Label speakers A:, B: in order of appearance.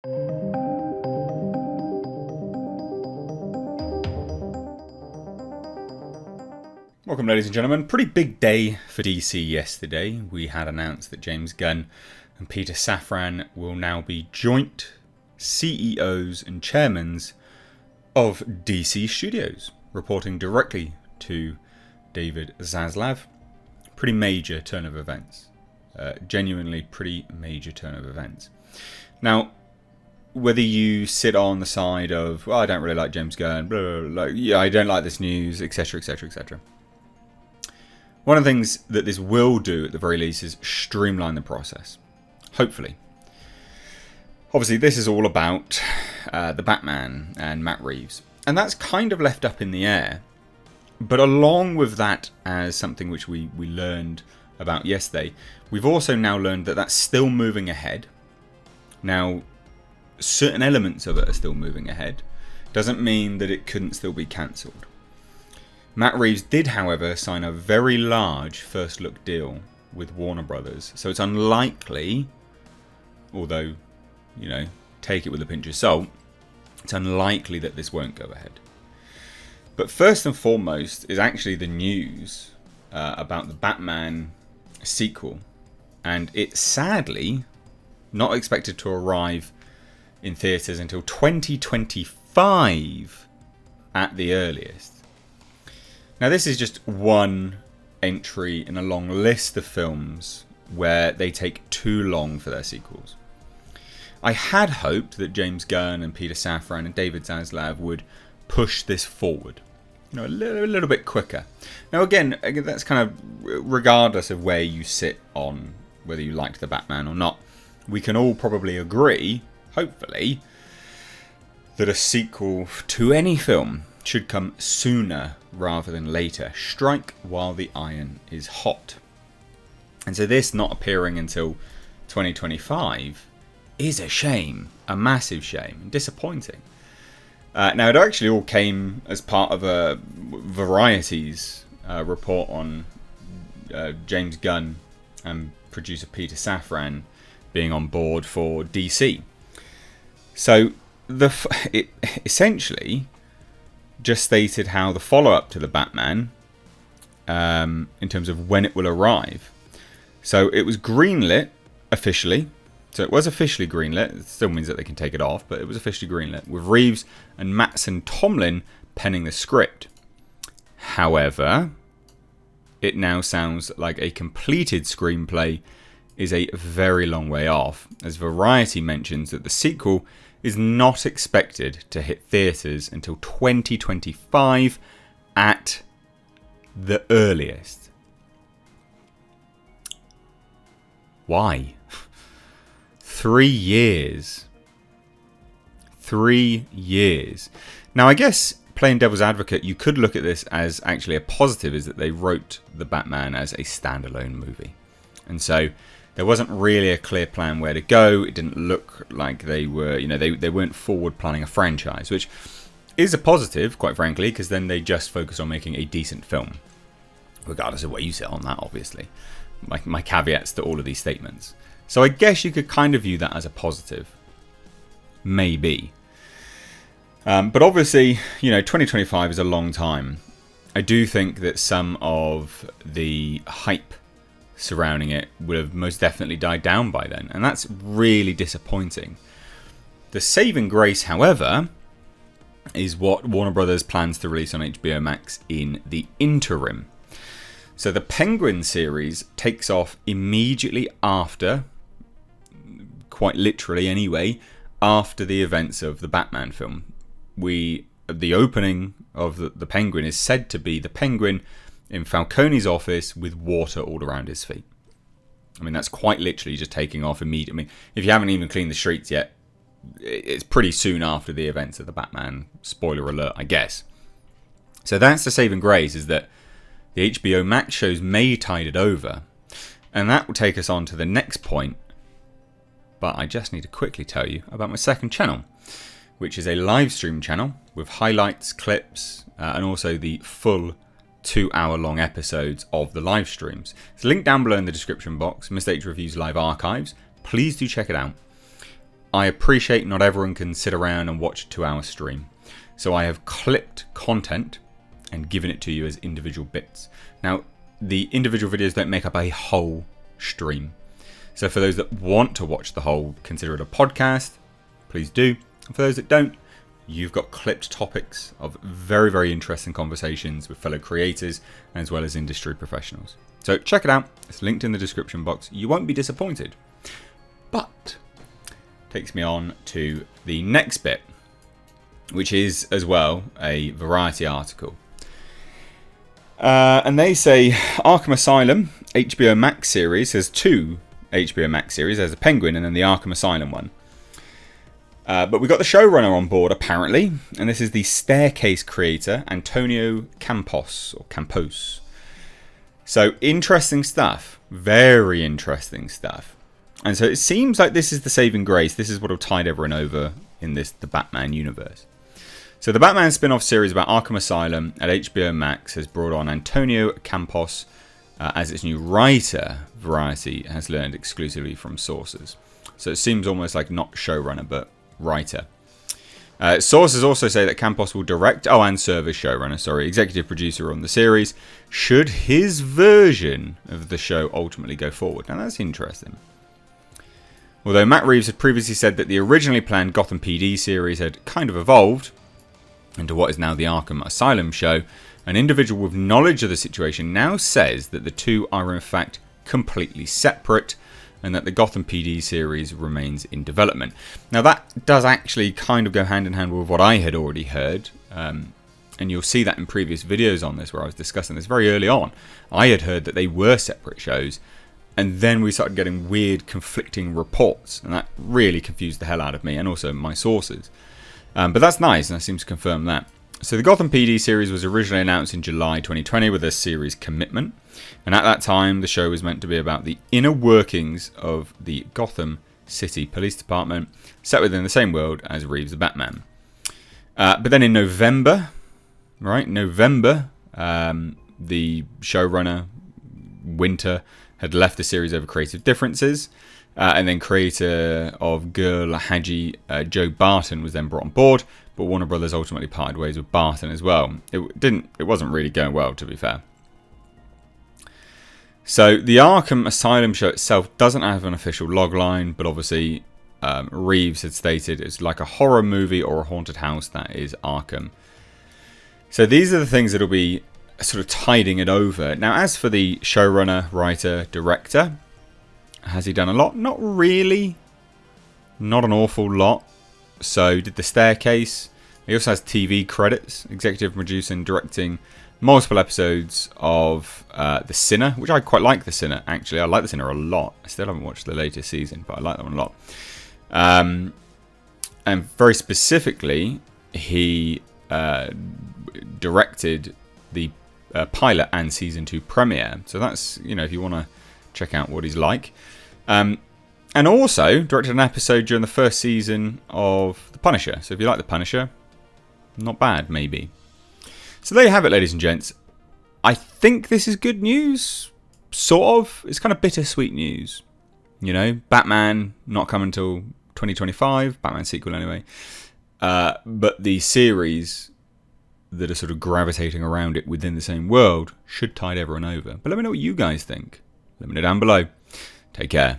A: Welcome, ladies and gentlemen. Pretty big day for DC yesterday. We had announced that James Gunn and Peter Safran will now be joint CEOs and chairmen of DC Studios, reporting directly to David Zaslav. Pretty major turn of events. Genuinely pretty major turn of events. Now, whether you sit on the side of, well, I don't really like James Gunn, blah, blah, blah, yeah, I don't like this news, etc., etc., etc. One of the things that this will do, at the very least, is streamline the process. Hopefully. Obviously, this is all about the Batman and Matt Reeves. And that's kind of left up in the air. But along with that, as something which we learned about yesterday, we've also now learned that that's still moving ahead. Now, certain elements of it are still moving ahead. Doesn't mean that it couldn't still be cancelled. Matt Reeves did, however, sign a very large first look deal with Warner Brothers. So it's unlikely, although, you know, take it with a pinch of salt, it's unlikely that this won't go ahead. But first and foremost is actually the news about the Batman sequel. And it's sadly not expected to arrive in theatres until 2025 at the earliest. Now, this is just one entry in a long list of films where they take too long for their sequels. I had hoped that James Gunn and Peter Safran and David Zaslav would push this forward, you know, a little bit quicker. Now, again, that's kind of regardless of where you sit on whether you liked the Batman or not. We can all probably agree, hopefully, that a sequel to any film should come sooner rather than later. Strike while the iron is hot. And so this not appearing until 2025 is a shame, a massive shame, and disappointing. Now, it actually all came as part of a Variety's report on James Gunn and producer Peter Safran being on board for DC. So it essentially just stated how the follow-up to the Batman, in terms of when it will arrive. So it was greenlit officially. So it was officially greenlit. It still means that they can take it off, but it was officially greenlit, with Reeves and Mattson Tomlin penning the script. However, it now sounds like a completed screenplay is a very long way off, as Variety mentions that the sequel is not expected to hit theatres until 2025 at the earliest. Why? 3 years. 3 years. Now, I guess, playing devil's advocate, you could look at this as actually a positive, is that they wrote the Batman as a standalone movie. And so there wasn't really a clear plan where to go. It didn't look like they were, you know, they weren't forward planning a franchise, which is a positive, quite frankly, because then they just focus on making a decent film, regardless of where you sit on that, obviously. My caveats to all of these statements. So I guess you could kind of view that as a positive. Maybe. But obviously, you know, 2025 is a long time. I do think that some of the hype surrounding it would have most definitely died down by then, and that's really disappointing. The saving grace, however, is what Warner Brothers plans to release on HBO Max in the interim. So the Penguin series takes off immediately after, quite literally anyway, after the events of the Batman film. The opening of the Penguin is said to be the Penguin in Falcone's office with water all around his feet. I mean, that's quite literally just taking off immediately. I mean, if you haven't even cleaned the streets yet, it's pretty soon after the events of the Batman. Spoiler alert, I guess. So that's the saving grace, is that the HBO Max shows may tide it over. And that will take us on to the next point. But I just need to quickly tell you about my second channel, which is a live stream channel with highlights, clips, and also the full 2-hour-long episodes of the live streams. It's linked down below in the description box. Mistakes Reviews Live Archives. Please do check it out. I appreciate not everyone can sit around and watch a 2-hour stream. So I have clipped content and given it to you as individual bits. Now, the individual videos don't make up a whole stream. So for those that want to watch the whole, consider it a podcast, please do. And for those that don't, you've got clipped topics of very, very interesting conversations with fellow creators as well as industry professionals. So check it out. It's linked in the description box. You won't be disappointed. But takes me on to the next bit, which is as well a Variety article. And they say Arkham Asylum HBO Max series. There's 2 HBO Max series. There's the Penguin and then the Arkham Asylum one. But we got the showrunner on board apparently, and this is the Staircase creator Antonio Campos or Campos. So interesting stuff, very interesting stuff. And so it seems like this is the saving grace. This is what will tide everyone over in the Batman universe. So the Batman spin-off series about Arkham Asylum at HBO Max has brought on Antonio Campos as its new writer, Variety has learned exclusively from sources. So it seems almost like not showrunner, but writer. Sources also say that Campos will direct, and serve as showrunner, executive producer on the series, should his version of the show ultimately go forward. Now that's interesting. Although Matt Reeves had previously said that the originally planned Gotham PD series had kind of evolved into what is now the Arkham Asylum show, an individual with knowledge of the situation now says that the two are in fact completely separate and that the Gotham PD series remains in development. Now that does actually kind of go hand in hand with what I had already heard, and you'll see that in previous videos on this where I was discussing this very early on. I had heard that they were separate shows, and then we started getting weird conflicting reports, and that really confused the hell out of me and also my sources. But that's nice, and I seem to confirm that. So the Gotham PD series was originally announced in July 2020 with a series commitment. And at that time, the show was meant to be about the inner workings of the Gotham City Police Department, set within the same world as Reeves' the Batman. But then in November, the showrunner, Winter, had left the series over creative differences. And then creator of Girl Haji, Joe Barton, was then brought on board, but Warner Brothers ultimately parted ways with Barton as well. It wasn't really going well, to be fair. So the Arkham Asylum show itself doesn't have an official logline, but obviously Reeves had stated it's like a horror movie or a haunted house that is Arkham. So these are the things that will be sort of tiding it over. Now, as for the showrunner, writer, director, has he done a lot? Not really. Not an awful lot. So he did The Staircase. He also has TV credits, executive producing, directing multiple episodes of The Sinner, which I quite like. The Sinner, actually. I like The Sinner a lot. I still haven't watched the latest season, but I like that one a lot. And very specifically, he directed the pilot and season 2 premiere. So that's, if you want to check out what he's like. And also directed an episode during the first season of The Punisher. So if you like The Punisher, not bad, maybe. So there you have it, ladies and gents. I think this is good news. Sort of. It's kind of bittersweet news. Batman not coming until 2025. Batman sequel anyway. But the series that are sort of gravitating around it within the same world should tide everyone over. But let me know what you guys think. Let me know down below. Take care.